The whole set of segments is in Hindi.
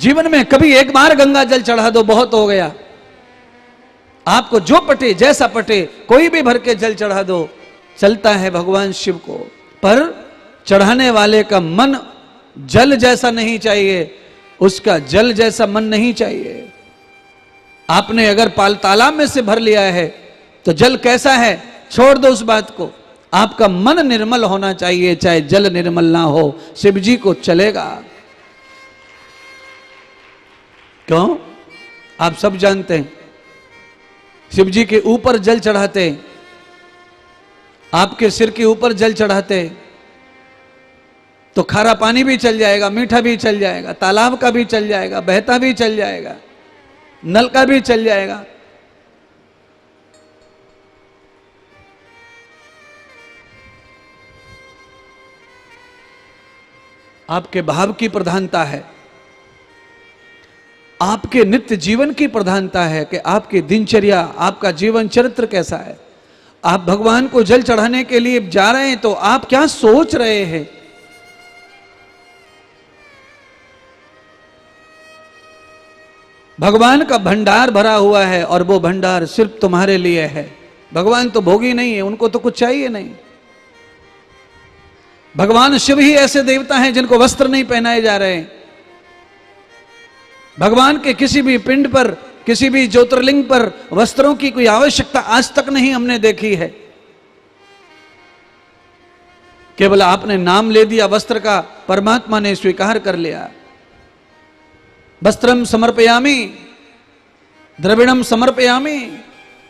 जीवन में कभी एक बार गंगा जल चढ़ा दो, बहुत हो गया। आपको जो पटे, जैसा पटे, कोई भी भर के जल चढ़ा दो, चलता है भगवान शिव को। पर चढ़ाने वाले का मन जल जैसा नहीं चाहिए, उसका जल जैसा मन नहीं चाहिए। आपने अगर तालाब में से भर लिया है तो जल कैसा है, छोड़ दो उस बात को। आपका मन निर्मल होना चाहिए, चाहे जल निर्मल ना हो, शिव जी को चलेगा। क्यों? आप सब जानते हैं, शिव जी के ऊपर जल चढ़ाते, आपके सिर के ऊपर जल चढ़ाते तो खारा पानी भी चल जाएगा, मीठा भी चल जाएगा, तालाब का भी चल जाएगा, बहता भी चल जाएगा, नल का भी चल जाएगा। आपके भाव की प्रधानता है, आपके नित्य जीवन की प्रधानता है कि आपकी दिनचर्या, आपका जीवन चरित्र कैसा है। आप भगवान को जल चढ़ाने के लिए जा रहे हैं तो आप क्या सोच रहे हैं। भगवान का भंडार भरा हुआ है और वो भंडार सिर्फ तुम्हारे लिए है। भगवान तो भोगी नहीं है, उनको तो कुछ चाहिए नहीं। भगवान शिव ही ऐसे देवता हैं जिनको वस्त्र नहीं पहनाए जा रहे हैं। भगवान के किसी भी पिंड पर, किसी भी ज्योतिर्लिंग पर वस्त्रों की कोई आवश्यकता आज तक नहीं हमने देखी है। केवल आपने नाम ले दिया वस्त्र का, परमात्मा ने स्वीकार कर लिया। वस्त्रम समर्पयामि, द्रविणम समर्पयामि,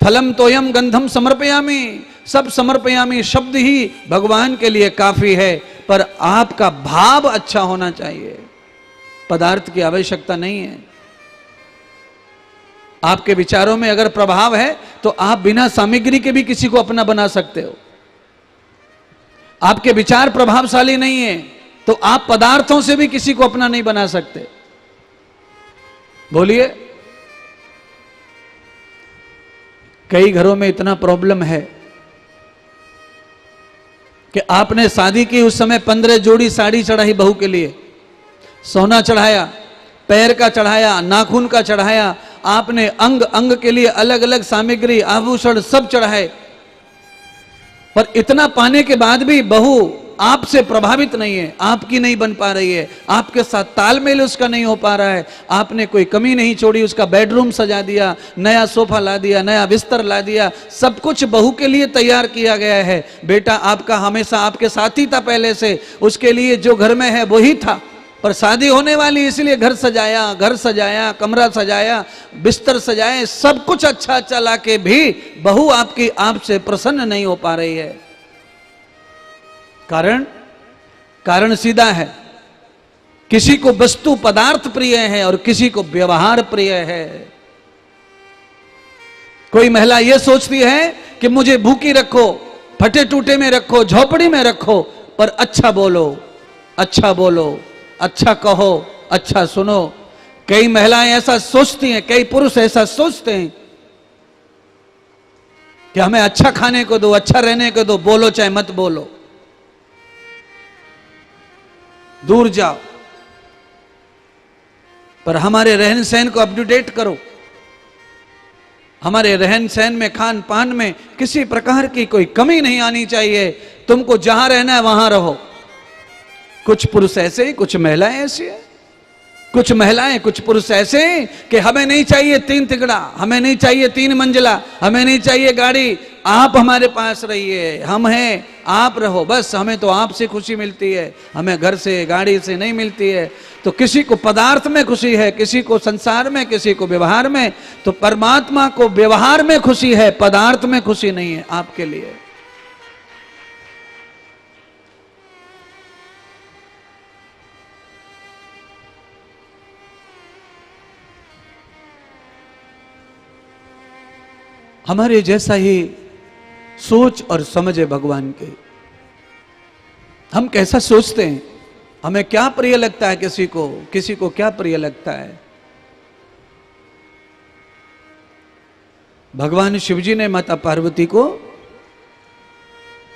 फलम तोयम गंधम समर्पयामि। सब समर्पयामि शब्द ही भगवान के लिए काफी है, पर आपका भाव अच्छा होना चाहिए। पदार्थ की आवश्यकता नहीं है। आपके विचारों में अगर प्रभाव है तो आप बिना सामग्री के भी किसी को अपना बना सकते हो। आपके विचार प्रभावशाली नहीं है तो आप पदार्थों से भी किसी को अपना नहीं बना सकते। बोलिए। कई घरों में इतना प्रॉब्लम है कि आपने शादी की, उस समय 15 जोड़ी साड़ी चढ़ाई बहू के लिए, सोना चढ़ाया, पैर का चढ़ाया, नाखून का चढ़ाया, आपने अंग अंग के लिए अलग अलग सामग्री, आभूषण सब चढ़ाए, पर इतना पाने के बाद भी बहू आपसे प्रभावित नहीं है, आपकी नहीं बन पा रही है, आपके साथ तालमेल उसका नहीं हो पा रहा है। आपने कोई कमी नहीं छोड़ी, उसका बेडरूम सजा दिया, नया सोफा ला दिया, नया बिस्तर ला दिया, सब कुछ बहू के लिए तैयार किया गया है। बेटा आपका हमेशा आपके साथ ही था पहले से, उसके लिए जो घर में है वही था, पर शादी होने वाली इसलिए घर सजाया, घर सजाया, कमरा सजाया, बिस्तर सजाए, सब कुछ अच्छा अच्छा ला के भी बहू आपकी आपसे प्रसन्न नहीं हो पा रही है। कारण सीधा है, किसी को वस्तु पदार्थ प्रिय है और किसी को व्यवहार प्रिय है। कोई महिला यह सोचती है कि मुझे भूखी रखो, फटे टूटे में रखो, झोपड़ी में रखो, पर अच्छा बोलो, अच्छा बोलो, अच्छा कहो, अच्छा सुनो। कई महिलाएं ऐसा सोचती हैं, कई पुरुष ऐसा सोचते हैं कि हमें अच्छा खाने को दो, अच्छा रहने को दो, बोलो चाहे मत बोलो, दूर जाओ, पर हमारे रहन सहन को अप टू डेट करो। हमारे रहन सहन में, खान पान में किसी प्रकार की कोई कमी नहीं आनी चाहिए। तुमको जहां रहना है वहां रहो। कुछ पुरुष ऐसे ही, कुछ महिलाएं ऐसी है, कुछ महिलाएं कुछ पुरुष ऐसे हैं कि हमें नहीं चाहिए 3 तिगड़ा, हमें नहीं चाहिए 3 मंजिला, हमें नहीं चाहिए गाड़ी, आप हमारे पास रहिए, हम हैं, आप रहो, बस हमें तो आपसे खुशी मिलती है, हमें घर से गाड़ी से नहीं मिलती है। तो किसी को पदार्थ में खुशी है, किसी को संसार में, किसी को व्यवहार में। तो परमात्मा को व्यवहार में खुशी है, पदार्थ में खुशी नहीं है आपके लिए। हमारे जैसा ही सोच और समझ है भगवान के। हम कैसा सोचते हैं, हमें क्या प्रिय लगता है, किसी को क्या प्रिय लगता है। भगवान शिवजी ने माता पार्वती को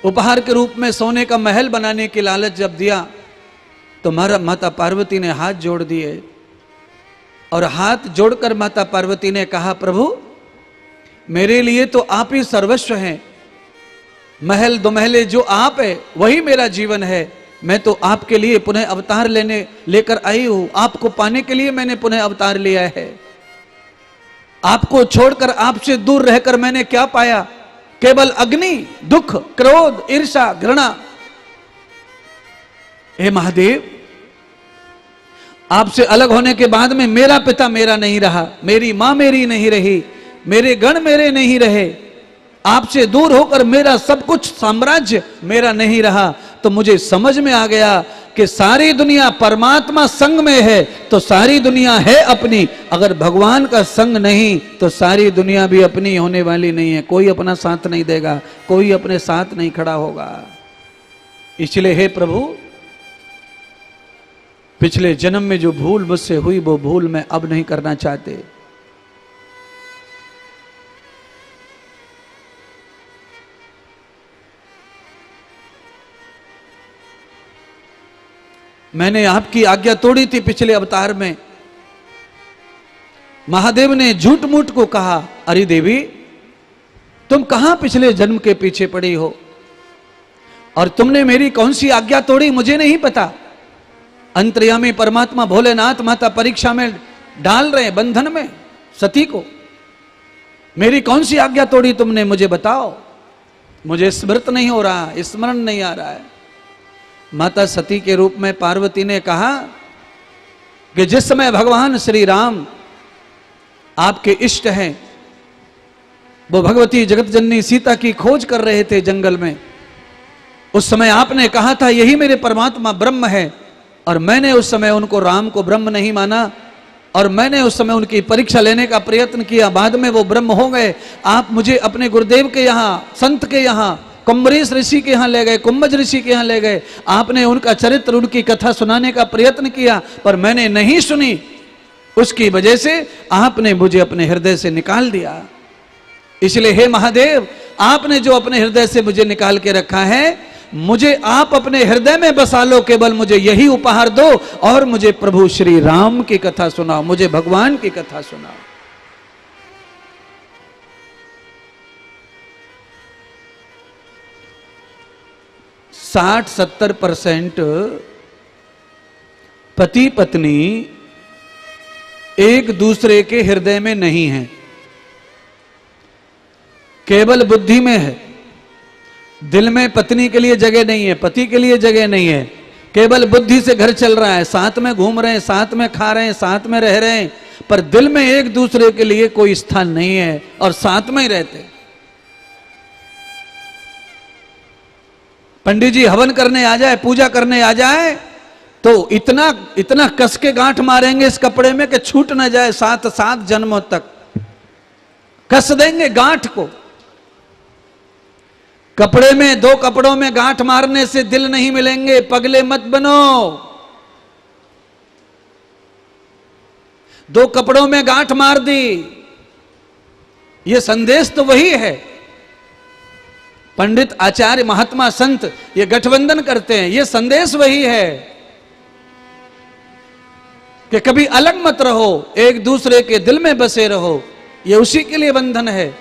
उपहार के रूप में सोने का महल बनाने की लालच जब दिया तो माता पार्वती ने हाथ जोड़ दिए और हाथ जोड़कर माता पार्वती ने कहा, प्रभु मेरे लिए तो आप ही सर्वस्व हैं, महल दो महले जो आप है वही मेरा जीवन है। मैं तो आपके लिए पुनः अवतार लेकर आई हूं, आपको पाने के लिए मैंने पुनः अवतार लिया है। आपको छोड़कर, आपसे दूर रहकर मैंने क्या पाया? केवल अग्नि, दुख, क्रोध, ईर्ष्या, घृणा। हे महादेव, आपसे अलग होने के बाद में मेरा पिता मेरा नहीं रहा, मेरी मां मेरी नहीं रही, मेरे गण मेरे नहीं रहे, आपसे दूर होकर मेरा सब कुछ साम्राज्य मेरा नहीं रहा। तो मुझे समझ में आ गया कि सारी दुनिया परमात्मा संग में है तो सारी दुनिया है अपनी, अगर भगवान का संग नहीं तो सारी दुनिया भी अपनी होने वाली नहीं है। कोई अपना साथ नहीं देगा, कोई अपने साथ नहीं खड़ा होगा। इसलिए हे प्रभु, पिछले जन्म में जो भूल मुझसे हुई वो भूल मैं अब नहीं करना चाहते। मैंने आपकी आज्ञा तोड़ी थी पिछले अवतार में। महादेव ने झूठ मूठ को कहा, अरे देवी तुम कहां पिछले जन्म के पीछे पड़ी हो और तुमने मेरी कौन सी आज्ञा तोड़ी मुझे नहीं पता। अंतर्यामी परमात्मा भोलेनाथ माता परीक्षा में डाल रहे बंधन में सती को। मेरी कौन सी आज्ञा तोड़ी तुमने, मुझे बताओ। मुझे स्मृत नहीं हो रहा, स्मरण नहीं आ रहा है। माता सती के रूप में पार्वती ने कहा कि जिस समय भगवान श्री राम आपके इष्ट हैं, वो भगवती जगत जननी सीता की खोज कर रहे थे जंगल में, उस समय आपने कहा था यही मेरे परमात्मा ब्रह्म है। और मैंने उस समय उनको राम को ब्रह्म नहीं माना और मैंने उस समय उनकी परीक्षा लेने का प्रयत्न किया। बाद में वो ब्रह्म हो गए। आप मुझे अपने गुरुदेव के यहाँ, संत के यहाँ, कुंभरीश ऋषि के यहाँ ले गए, कुंभज ऋषि के यहाँ ले गए। आपने उनका चरित्र, उनकी कथा सुनाने का प्रयत्न किया पर मैंने नहीं सुनी। उसकी वजह से आपने मुझे अपने हृदय से निकाल दिया। इसलिए हे महादेव, आपने जो अपने हृदय से मुझे निकाल के रखा है, मुझे आप अपने हृदय में बसा लो। केवल मुझे यही उपहार दो और मुझे प्रभु श्री राम की कथा सुनाओ, मुझे भगवान की कथा सुनाओ। 60-70% पति पत्नी एक दूसरे के हृदय में नहीं है, केवल बुद्धि में है। दिल में पत्नी के लिए जगह नहीं है, पति के लिए जगह नहीं है। केवल बुद्धि से घर चल रहा है, साथ में घूम रहे हैं, साथ में खा रहे हैं, साथ में रह रहे हैं, पर दिल में एक दूसरे के लिए कोई स्थान नहीं है और साथ में ही रहते। पंडित जी हवन करने आ जाए, पूजा करने आ जाए तो इतना इतना कस के गांठ मारेंगे इस कपड़े में कि छूट ना जाए। 7 जन्मों तक कस देंगे गांठ को। कपड़े में, 2 कपड़ों में गांठ मारने से दिल नहीं मिलेंगे। पगले मत बनो। 2 कपड़ों में गांठ मार दी, ये संदेश तो वही है। पंडित, आचार्य, महात्मा, संत ये गठबंधन करते हैं, ये संदेश वही है कि कभी अलग मत रहो, एक दूसरे के दिल में बसे रहो। ये उसी के लिए बंधन है।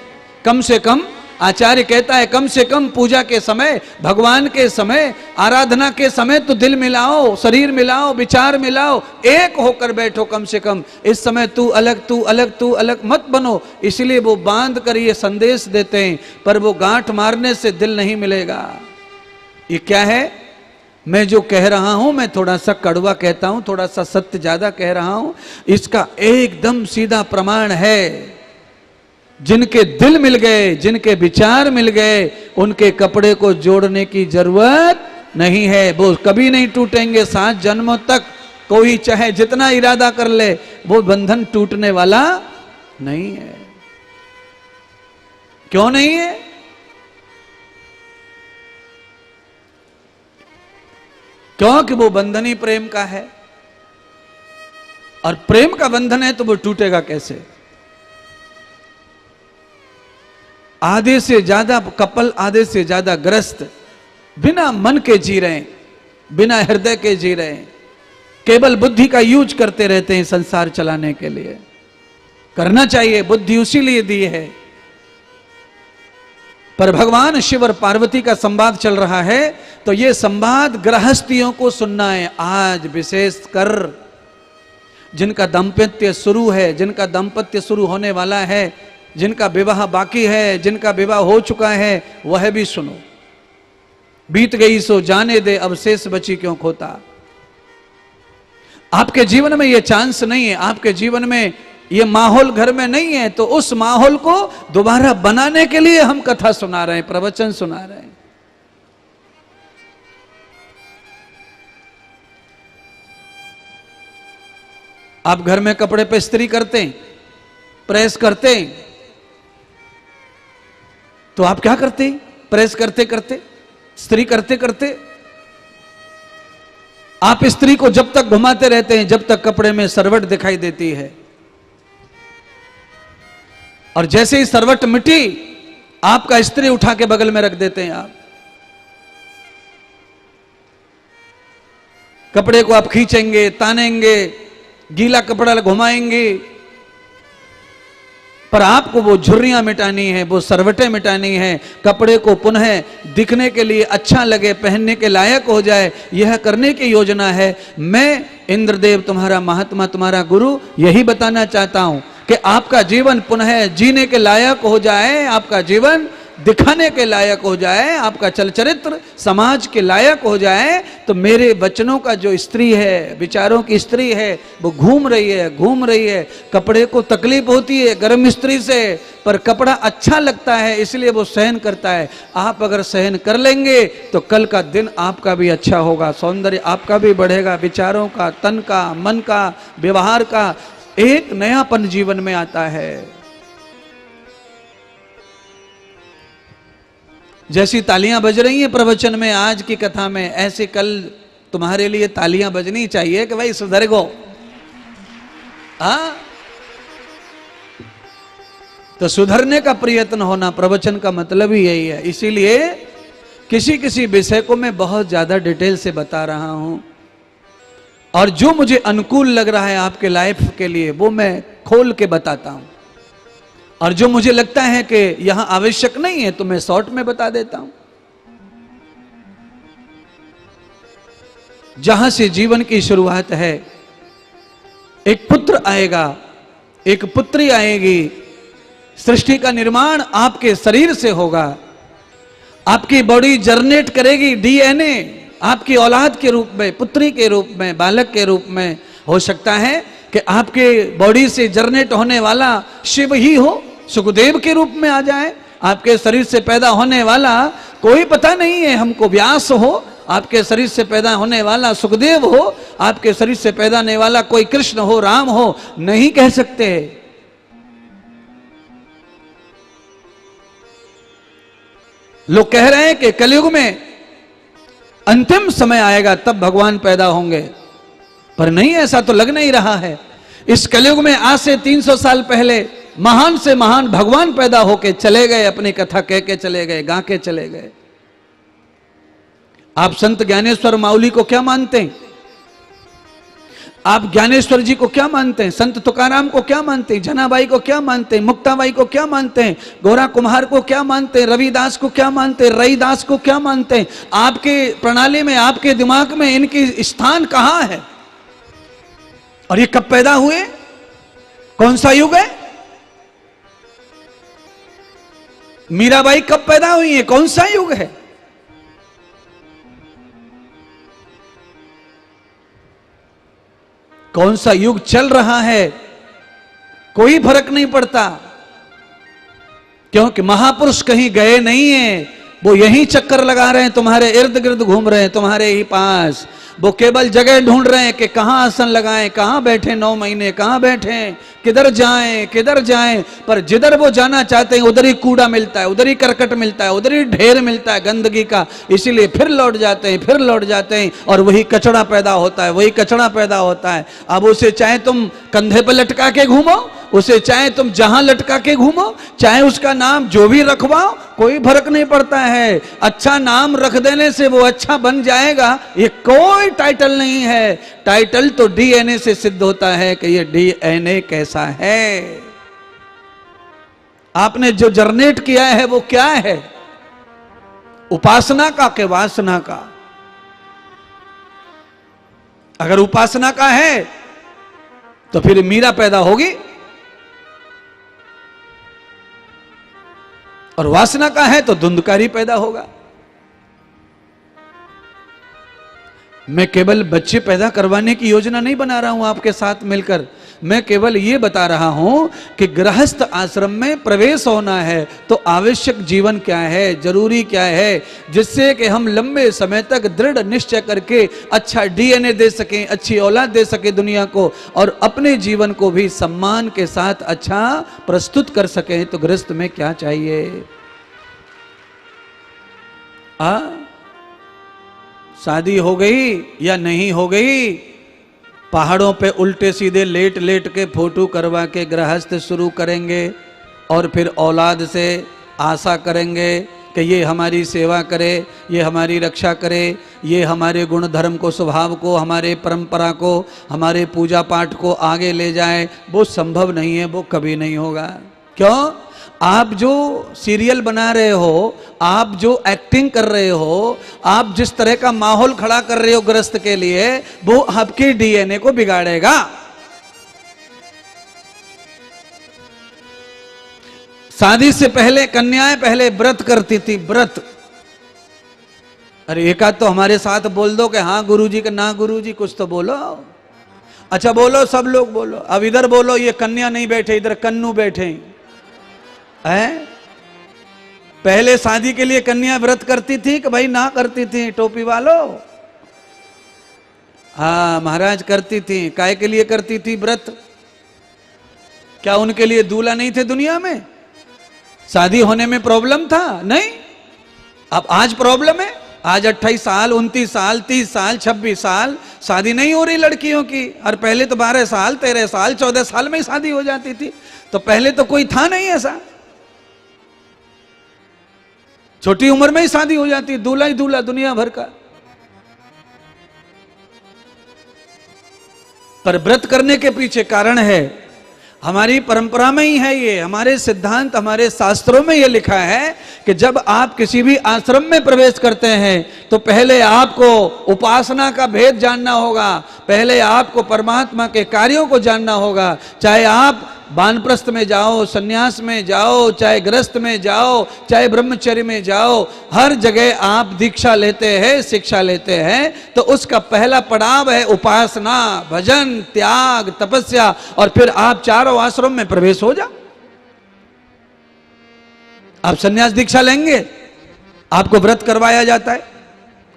कम से कम आचार्य कहता है, कम से कम पूजा के समय, भगवान के समय, आराधना के समय तो दिल मिलाओ, शरीर मिलाओ, विचार मिलाओ, एक होकर बैठो कम से कम। इस समय तू अलग, तू अलग, तू अलग मत बनो। इसलिए वो बांध कर ये संदेश देते हैं, पर वो गांठ मारने से दिल नहीं मिलेगा। ये क्या है? मैं जो कह रहा हूं, मैं थोड़ा सा कड़वा कहता हूं, थोड़ा सा सत्य ज्यादा कह रहा हूं। इसका एकदम सीधा प्रमाण है। जिनके दिल मिल गए, जिनके विचार मिल गए, उनके कपड़े को जोड़ने की जरूरत नहीं है। वो कभी नहीं टूटेंगे 7 जन्मों तक। कोई चाहे जितना इरादा कर ले, वो बंधन टूटने वाला नहीं है। क्यों नहीं है? क्योंकि वो बंधन ही प्रेम का है, और प्रेम का बंधन है तो वो टूटेगा कैसे? आधे से ज्यादा कपल, आधे से ज्यादा ग्रस्त बिना मन के जी रहे हैं, बिना हृदय के जी रहे हैं। केवल बुद्धि का यूज करते रहते हैं संसार चलाने के लिए। करना चाहिए, बुद्धि उसी लिए दी है। पर भगवान शिव और पार्वती का संवाद चल रहा है, तो यह संवाद गृहस्थियों को सुनना है। आज विशेषकर जिनका दाम्पत्य शुरू है, जिनका दाम्पत्य शुरू होने वाला है, जिनका विवाह बाकी है, जिनका विवाह हो चुका है, वह भी सुनो। बीत गई सो जाने दे, अब शेष बची क्यों खोता। आपके जीवन में यह चांस नहीं है, आपके जीवन में यह माहौल घर में नहीं है, तो उस माहौल को दोबारा बनाने के लिए हम कथा सुना रहे हैं, प्रवचन सुना रहे हैं। आप घर में कपड़े पे इस्त्री करते हैं, प्रेस करते हैं, तो आप क्या करते हैं? प्रेस करते करते, इस्त्री करते करते आप इस्त्री को जब तक घुमाते रहते हैं जब तक कपड़े में सरवट दिखाई देती है, और जैसे ही सरवट मिटी आपका इस्त्री उठा के बगल में रख देते हैं। आप कपड़े को आप खींचेंगे, तानेंगे, गीला कपड़ा घुमाएंगे, पर आपको वो झुर्रियां मिटानी है, वो सरवटें मिटानी है, कपड़े को पुनः दिखने के लिए अच्छा लगे, पहनने के लायक हो जाए, यह करने की योजना है। मैं इंद्रदेव तुम्हारा महात्मा, तुम्हारा गुरु, यही बताना चाहता हूं कि आपका जीवन पुनः जीने के लायक हो जाए, आपका जीवन दिखाने के लायक हो जाए, आपका चल चरित्र समाज के लायक हो जाए। तो मेरे वचनों का जो स्त्री है, विचारों की स्त्री है, वो घूम रही है, कपड़े को तकलीफ होती है गर्म स्त्री से, पर कपड़ा अच्छा लगता है इसलिए वो सहन करता है। आप अगर सहन कर लेंगे तो कल का दिन आपका भी अच्छा होगा, सौंदर्य आपका भी बढ़ेगा, विचारों का, तन का, मन का, व्यवहार का एक नयापन जीवन में आता है। जैसी तालियां बज रही हैं प्रवचन में, आज की कथा में, ऐसे कल तुम्हारे लिए तालियां बजनी चाहिए कि भाई सुधर गो। तो सुधरने का प्रयत्न होना, प्रवचन का मतलब ही यही है। इसीलिए किसी किसी विषय को मैं बहुत ज्यादा डिटेल से बता रहा हूं, और जो मुझे अनुकूल लग रहा है आपके लाइफ के लिए वो मैं खोल के बताता हूं, और जो मुझे लगता है कि यहां आवश्यक नहीं है तो मैं शॉर्ट में बता देता हूं। जहां से जीवन की शुरुआत है, एक पुत्र आएगा, एक पुत्री आएगी, सृष्टि का निर्माण आपके शरीर से होगा, आपकी बॉडी जनरेट करेगी डीएनए, आपकी औलाद के रूप में, पुत्री के रूप में, बालक के रूप में। हो सकता है कि आपके बॉडी से जनरेट होने वाला शिव ही हो, सुखदेव के रूप में आ जाए। आपके शरीर से पैदा होने वाला कोई पता नहीं है हमको, व्यास हो, आपके शरीर से पैदा होने वाला सुखदेव हो, आपके शरीर से पैदा होने वाला कोई कृष्ण हो, राम हो, नहीं कह सकते। लोग कह रहे हैं कि कलयुग में अंतिम समय आएगा तब भगवान पैदा होंगे, पर नहीं, ऐसा तो लग नहीं रहा है। इस कलयुग में आज से 300 साल पहले महान से महान भगवान पैदा होके चले गए, अपनी कथा कह के चले गए, गा के चले गए। आप संत ज्ञानेश्वर माउली को क्या मानते हैं? आप ज्ञानेश्वर जी को क्या मानते हैं? संत तुकाराम को क्या मानते हैं? जनाबाई को क्या मानते हैं? मुक्ताबाई को क्या मानते हैं? गोरा कुम्हार को क्या मानते हैं? रविदास को क्या मानते हैं? रईदास को क्या मानते हैं? आपके प्रणाली में, आपके दिमाग में इनकी स्थान कहां है? और ये कब पैदा हुए? कौन सा युग है? मीराबाई कब पैदा हुई है? कौन सा युग है? कौन सा युग चल रहा है? कोई फर्क नहीं पड़ता, क्योंकि महापुरुष कहीं गए नहीं हैं, वो यहीं चक्कर लगा रहे हैं, तुम्हारे इर्द गिर्द घूम रहे हैं, तुम्हारे ही पास। वो केवल जगह ढूंढ रहे हैं कि कहां आसन लगाएं, कहां बैठे 9 महीने, कहां बैठे, किधर जाएं, किधर जाएं। पर जिधर वो जाना चाहते हैं उधर ही कूड़ा मिलता है, उधर ही करकट मिलता है, उधर ही ढेर मिलता है गंदगी का। इसीलिए फिर लौट जाते हैं, फिर लौट जाते हैं, और वही कचड़ा पैदा होता है, वही कचड़ा पैदा होता है। अब उसे चाहे तुम कंधे पर लटका के घूमो, उसे चाहे तुम जहां लटका के घूमो, चाहे उसका नाम जो भी रखवाओ, कोई फर्क नहीं पड़ता है। अच्छा नाम रख देने से वो अच्छा बन जाएगा, ये कोई टाइटल नहीं है। टाइटल तो डीएनए से सिद्ध होता है कि ये डीएनए कैसा है। आपने जो जनरेट किया है वो क्या है, उपासना का के वासना का? अगर उपासना का है तो फिर मीरा पैदा होगी, और वासना का है तो धुंधकारी पैदा होगा। मैं केवल बच्चे पैदा करवाने की योजना नहीं बना रहा हूं आपके साथ मिलकर, मैं केवल ये बता रहा हूं कि गृहस्थ आश्रम में प्रवेश होना है तो आवश्यक जीवन क्या है, जरूरी क्या है, जिससे कि हम लंबे समय तक दृढ़ निश्चय करके अच्छा डीएनए दे सकें, अच्छी औलाद दे सके दुनिया को, और अपने जीवन को भी सम्मान के साथ अच्छा प्रस्तुत कर सकें। तो गृहस्थ में क्या चाहिए? शादी हो गई या नहीं हो गई, पहाड़ों पे उल्टे सीधे लेट लेट के फोटो करवा के गृहस्थ शुरू करेंगे, और फिर औलाद से आशा करेंगे कि ये हमारी सेवा करे, ये हमारी रक्षा करे, ये हमारे गुण धर्म को, स्वभाव को, हमारे परंपरा को, हमारे पूजा पाठ को आगे ले जाए। वो संभव नहीं है, वो कभी नहीं होगा। क्यों? आप जो सीरियल बना रहे हो, आप जो एक्टिंग कर रहे हो, आप जिस तरह का माहौल खड़ा कर रहे हो गृहस्थ के लिए, वो आपके डीएनए को बिगाड़ेगा। शादी से पहले कन्याएं पहले व्रत करती थी, व्रत। अरे एक आध तो हमारे साथ बोल दो कि हाँ गुरुजी का, ना गुरुजी कुछ तो बोलो। अच्छा बोलो, सब लोग बोलो। अब इधर बोलो, ये कन्या नहीं बैठे, इधर कन्नू बैठे हैं। पहले शादी के लिए कन्या व्रत करती थी कि भाई ना करती थी? टोपी वालों, हाँ महाराज करती थी। काय के लिए करती थी व्रत? क्या उनके लिए दूल्हा नहीं थे दुनिया में? शादी होने में प्रॉब्लम था? नहीं। अब आज प्रॉब्लम है। आज 28 साल, 29 साल, 30 साल, 26 साल शादी नहीं हो रही लड़कियों की। और पहले तो 12 साल, 13 साल, 14 साल में ही शादी हो जाती थी। तो पहले तो कोई था नहीं ऐसा, छोटी उम्र में ही शादी हो जाती, दूल्हा ही दूल्हा दुनिया भर का। पर व्रत करने के पीछे कारण है, हमारी परंपरा में ही है ये, हमारे सिद्धांत, हमारे शास्त्रों में ये लिखा है कि जब आप किसी भी आश्रम में प्रवेश करते हैं तो पहले आपको उपासना का भेद जानना होगा, पहले आपको परमात्मा के कार्यों को जानना होगा। चाहे आप वानप्रस्थ में जाओ, सन्यास में जाओ, चाहे गृहस्थ में जाओ, चाहे ब्रह्मचर्य में जाओ, हर जगह आप दीक्षा लेते हैं, शिक्षा लेते हैं, तो उसका पहला पड़ाव है उपासना, भजन, त्याग, तपस्या, और फिर आप चारों आश्रम में प्रवेश हो जाओ। आप सन्यास दीक्षा लेंगे, आपको व्रत करवाया जाता है,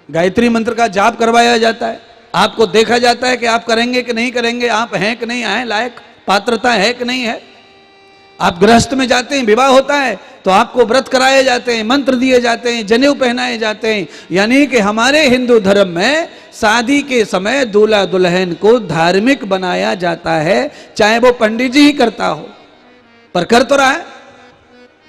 गायत्री मंत्र का जाप करवाया जाता है, आपको देखा जाता है कि आप करेंगे कि नहीं करेंगे, आप हैं कि नहीं हैं लायक, पात्रता है कि नहीं है। आप गृहस्थ में जाते हैं, विवाह होता है तो आपको व्रत कराए जाते हैं, मंत्र दिए जाते हैं, जनेऊ पहनाए जाते हैं। यानी कि हमारे हिंदू धर्म में शादी के समय दूल्हा दुल्हन को धार्मिक बनाया जाता है, चाहे वो पंडित जी ही करता हो, पर कर तो रहा है।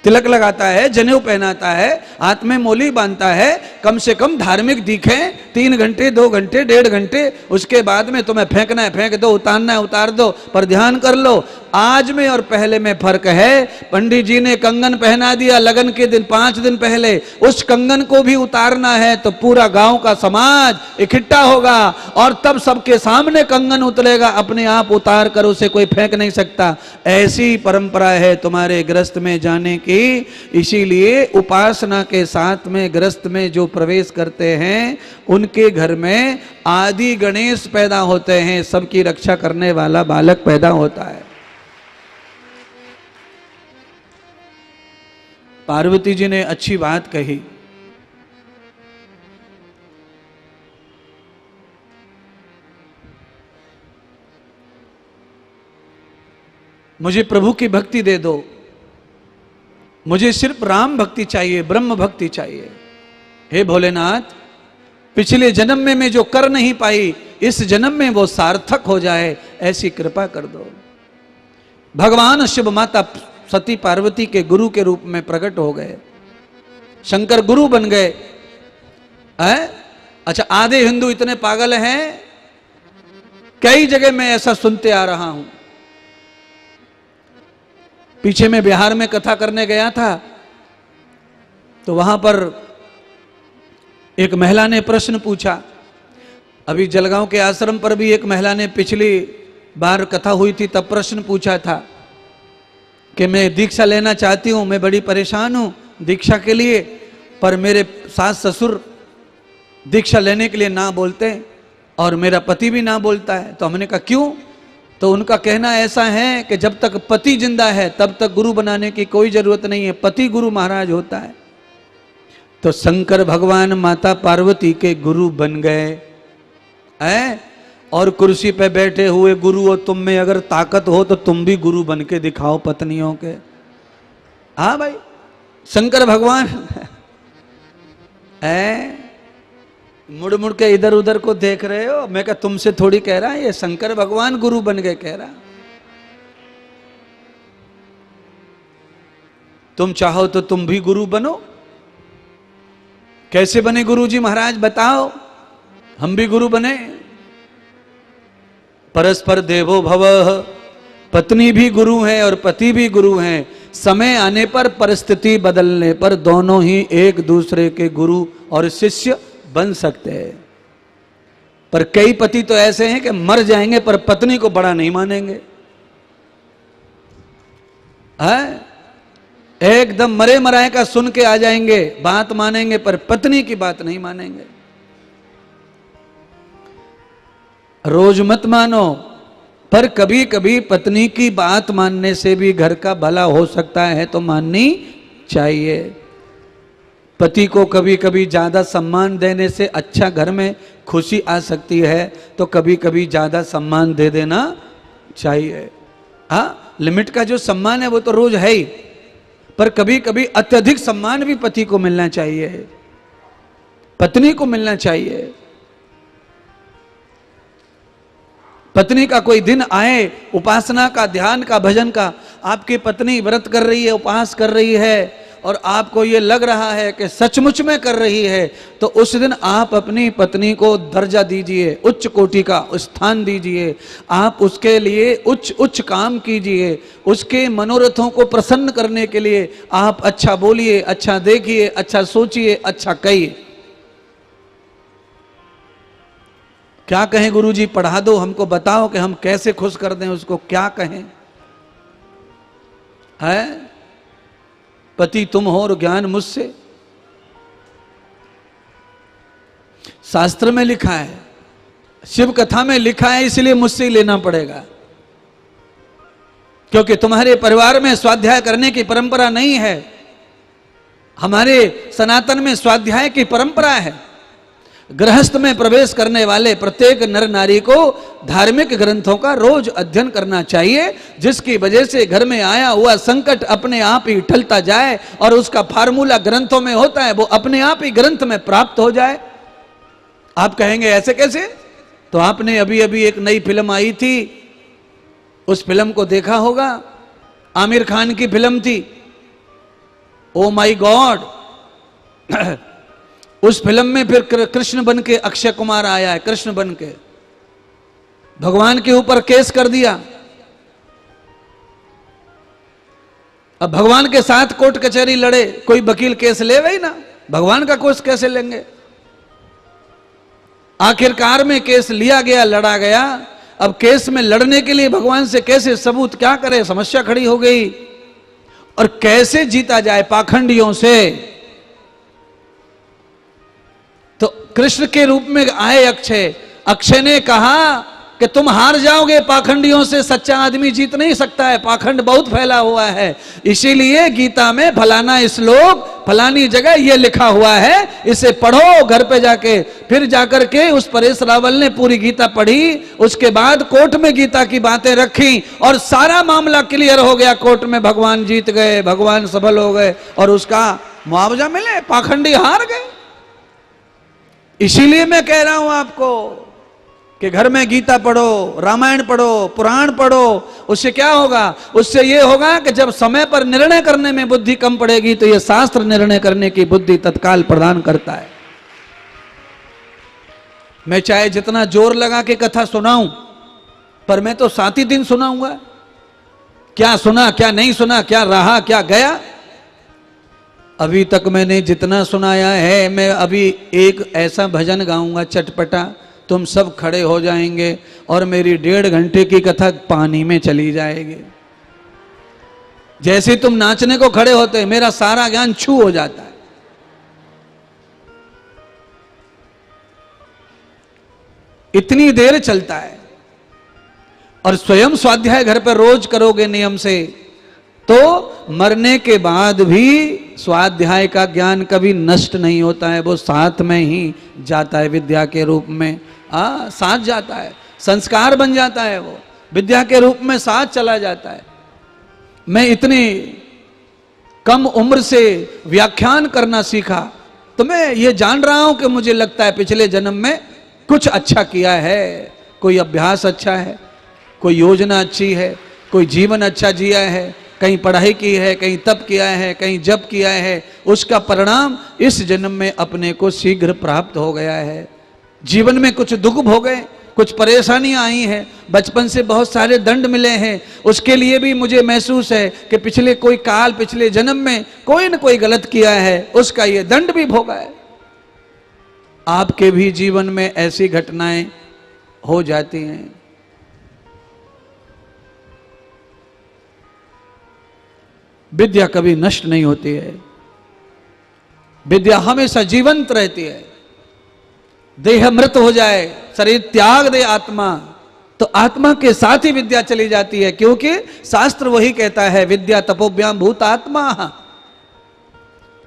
तिलक लगाता है, जनेऊ पहनाता है, हाथ में मोली बांधता है, कम से कम धार्मिक दिखे। 3 घंटे, 2 घंटे, 1.5 घंटे, उसके बाद में तुम्हें फेंकना है फेंक दो, उतारना है उतार दो, पर ध्यान कर लो आज में और पहले में फर्क है। पंडित जी ने कंगन पहना दिया लगन के दिन, 5 दिन पहले, उस कंगन को भी उतारना है तो पूरा गांव का समाज इकट्ठा होगा और तब सबके सामने कंगन उतरेगा, अपने आप उतार कर उसे कोई फेंक नहीं सकता। ऐसी परंपरा है तुम्हारे गृहस्थ में जाने की। इसीलिए उपासना के साथ में गृहस्थ में जो प्रवेश करते हैं उनके घर में आदि गणेश पैदा होते हैं, सबकी रक्षा करने वाला बालक पैदा होता है। पार्वती जी ने अच्छी बात कही, मुझे प्रभु की भक्ति दे दो, मुझे सिर्फ राम भक्ति चाहिए, ब्रह्म भक्ति चाहिए। हे भोलेनाथ, पिछले जन्म में मैं जो कर नहीं पाई, इस जन्म में वो सार्थक हो जाए, ऐसी कृपा कर दो। भगवान शिव माता सती पार्वती के गुरु के रूप में प्रकट हो गए, शंकर गुरु बन गए। अच्छा, आधे हिंदू इतने पागल हैं, कई जगह मैं ऐसा सुनते आ रहा हूं। पीछे मैं बिहार में कथा करने गया था, तो वहां पर एक महिला ने प्रश्न पूछा। अभी जलगांव के आश्रम पर भी एक महिला ने पिछली बार कथा हुई थी तब प्रश्न पूछा था कि मैं दीक्षा लेना चाहती हूं, मैं बड़ी परेशान हूं दीक्षा के लिए, पर मेरे सास ससुर दीक्षा लेने के लिए ना बोलते और मेरा पति भी ना बोलता है। तो हमने कहा क्यों? तो उनका कहना ऐसा है कि जब तक पति जिंदा है तब तक गुरु बनाने की कोई जरूरत नहीं है, पति गुरु महाराज होता है। तो शंकर भगवान माता पार्वती के गुरु बन गए हैं, और कुर्सी पे बैठे हुए गुरु हो, तुम में अगर ताकत हो तो तुम भी गुरु बन के दिखाओ पत्नियों के। हाँ भाई, शंकर भगवान है। मुड़ मुड़ के इधर उधर को देख रहे हो, मैं कहा तुमसे थोड़ी कह रहा है, ये शंकर भगवान गुरु बन गए कह रहा। तुम चाहो तो तुम भी गुरु बनो। कैसे बने गुरु जी महाराज बताओ, हम भी गुरु बने। परस्पर देवो भवः, पत्नी भी गुरु है और पति भी गुरु हैं। समय आने पर, परिस्थिति बदलने पर दोनों ही एक दूसरे के गुरु और शिष्य बन सकते हैं। पर कई पति तो ऐसे हैं कि मर जाएंगे पर पत्नी को बड़ा नहीं मानेंगे। है एकदम मरे मराए का सुन के आ जाएंगे, बात मानेंगे पर पत्नी की बात नहीं मानेंगे। रोज मत मानो, पर कभी कभी पत्नी की बात मानने से भी घर का भला हो सकता है, तो माननी चाहिए। पति को कभी कभी ज्यादा सम्मान देने से अच्छा घर में खुशी आ सकती है, तो कभी कभी ज्यादा सम्मान दे देना चाहिए। हाँ, लिमिट का जो सम्मान है वो तो रोज है ही, पर कभी कभी अत्यधिक सम्मान भी पति को मिलना चाहिए, पत्नी को मिलना चाहिए। पत्नी का कोई दिन आए उपासना का, ध्यान का, भजन का, आपकी पत्नी व्रत कर रही है, उपवास कर रही है और आपको ये लग रहा है कि सचमुच में कर रही है, तो उस दिन आप अपनी पत्नी को दर्जा दीजिए, उच्च कोटि का स्थान दीजिए। आप उसके लिए उच्च उच्च काम कीजिए, उसके मनोरथों को प्रसन्न करने के लिए आप अच्छा बोलिए, अच्छा देखिए, अच्छा सोचिए, अच्छा कहिए। क्या कहें गुरुजी, पढ़ा दो, हमको बताओ कि हम कैसे खुश कर दें उसको, क्या कहें? है पति तुम हो और ज्ञान मुझसे। शास्त्र में लिखा है, शिव कथा में लिखा है, इसलिए मुझसे ही लेना पड़ेगा, क्योंकि तुम्हारे परिवार में स्वाध्याय करने की परंपरा नहीं है। हमारे सनातन में स्वाध्याय की परंपरा है। गृहस्थ में प्रवेश करने वाले प्रत्येक नर नारी को धार्मिक ग्रंथों का रोज अध्ययन करना चाहिए, जिसकी वजह से घर में आया हुआ संकट अपने आप ही टलता जाए और उसका फार्मूला ग्रंथों में होता है, वो अपने आप ही ग्रंथ में प्राप्त हो जाए। आप कहेंगे ऐसे कैसे? तो आपने अभी अभी एक नई फिल्म आई थी, उस फिल्म को देखा होगा, आमिर खान की फिल्म थी, ओ माई गॉड। उस फिल्म में फिर कृष्ण बन के अक्षय कुमार आया है, कृष्ण बन के भगवान के ऊपर केस कर दिया। अब भगवान के साथ कोर्ट कचहरी लड़े, कोई वकील केस ले वही ना, भगवान का केस कैसे लेंगे? आखिरकार में केस लिया गया, लड़ा गया। अब केस में लड़ने के लिए भगवान से कैसे सबूत क्या करे, समस्या खड़ी हो गई। और कैसे जीता जाए पाखंडियों से? तो कृष्ण के रूप में आए अक्षय, अक्षय ने कहा कि तुम हार जाओगे पाखंडियों से, सच्चा आदमी जीत नहीं सकता है, पाखंड बहुत फैला हुआ है। इसीलिए गीता में फलाना श्लोक फलानी जगह ये लिखा हुआ है, इसे पढ़ो घर पे जाके। फिर जाकर के उस परेश रावल ने पूरी गीता पढ़ी, उसके बाद कोर्ट में गीता की बातें रखी और सारा मामला क्लियर हो गया। कोर्ट में भगवान जीत गए, भगवान सफल हो गए और उसका मुआवजा मिले, पाखंडी हार गए। इसीलिए मैं कह रहा हूं आपको, कि घर में गीता पढ़ो, रामायण पढ़ो, पुराण पढ़ो, उससे क्या होगा? उससे ये होगा कि जब समय पर निर्णय करने में बुद्धि कम पड़ेगी तो ये शास्त्र निर्णय करने की बुद्धि तत्काल प्रदान करता है। मैं चाहे जितना जोर लगा के कथा सुनाऊं, पर मैं तो 7 ही दिन सुनाऊंगा। क्या सुना, क्या नहीं सुना, क्या रहा, क्या गया? अभी तक मैंने जितना सुनाया है, मैं अभी एक ऐसा भजन गाऊंगा चटपटा, तुम सब खड़े हो जाएंगे और मेरी 1.5 घंटे की कथा पानी में चली जाएगी। जैसे तुम नाचने को खड़े होते, मेरा सारा ज्ञान छू हो जाता है। इतनी देर चलता है। और स्वयं स्वाध्याय घर पर रोज करोगे नियम से, तो मरने के बाद भी स्वाध्याय का ज्ञान कभी नष्ट नहीं होता है, वो साथ में ही जाता है विद्या के रूप में। साथ जाता है, संस्कार बन जाता है, वो विद्या के रूप में साथ चला जाता है। मैं इतनी कम उम्र से व्याख्यान करना सीखा, तो मैं ये जान रहा हूं कि मुझे लगता है पिछले जन्म में कुछ अच्छा किया है, कोई अभ्यास अच्छा है, कोई योजना अच्छी है, कोई जीवन अच्छा जिया है, कहीं पढ़ाई की है, कहीं तप किया है, कहीं जप किया है, उसका परिणाम इस जन्म में अपने को शीघ्र प्राप्त हो गया है। जीवन में कुछ दुख भोगे, कुछ परेशानियां आई हैं, बचपन से बहुत सारे दंड मिले हैं, उसके लिए भी मुझे महसूस है कि पिछले कोई काल, पिछले जन्म में कोई न कोई गलत किया है, उसका ये दंड भी भोगा है। आपके भी जीवन में ऐसी घटनाएं हो जाती हैं। विद्या कभी नष्ट नहीं होती है, विद्या हमेशा जीवंत रहती है। देह मृत हो जाए, शरीर त्याग दे आत्मा, तो आत्मा के साथ ही विद्या चली जाती है, क्योंकि शास्त्र वही कहता है, विद्या तपोभ्याम भूत आत्मा।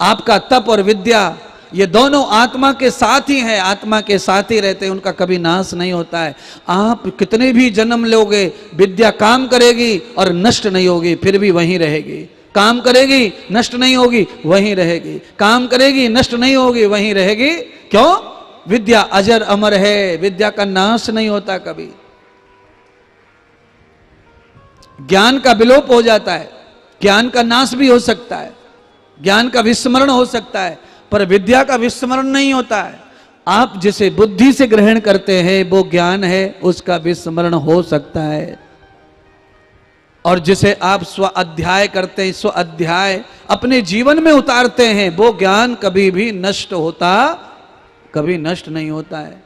आपका तप और विद्या ये दोनों आत्मा के साथ ही हैं, आत्मा के साथ ही रहते हैं, उनका कभी नाश नहीं होता है। आप कितने भी जन्म लोगे, विद्या काम करेगी और नष्ट नहीं होगी, फिर भी वहीं रहेगी। काम करेगी, नष्ट नहीं होगी, वहीं रहेगी। काम करेगी, नष्ट नहीं होगी, वहीं रहेगी। क्यों? विद्या अजर अमर है, विद्या का नाश नहीं होता कभी। ज्ञान का विलोप हो जाता है, ज्ञान का नाश भी हो सकता है, ज्ञान का विस्मरण हो सकता है, पर विद्या का विस्मरण नहीं होता है। आप जिसे बुद्धि से ग्रहण करते हैं वो ज्ञान है, उसका विस्मरण हो सकता है। और जिसे आप स्व अध्याय करते हैं, स्व अध्याय अपने जीवन में उतारते हैं, वो ज्ञान कभी भी नष्ट होता, कभी नष्ट नहीं होता है।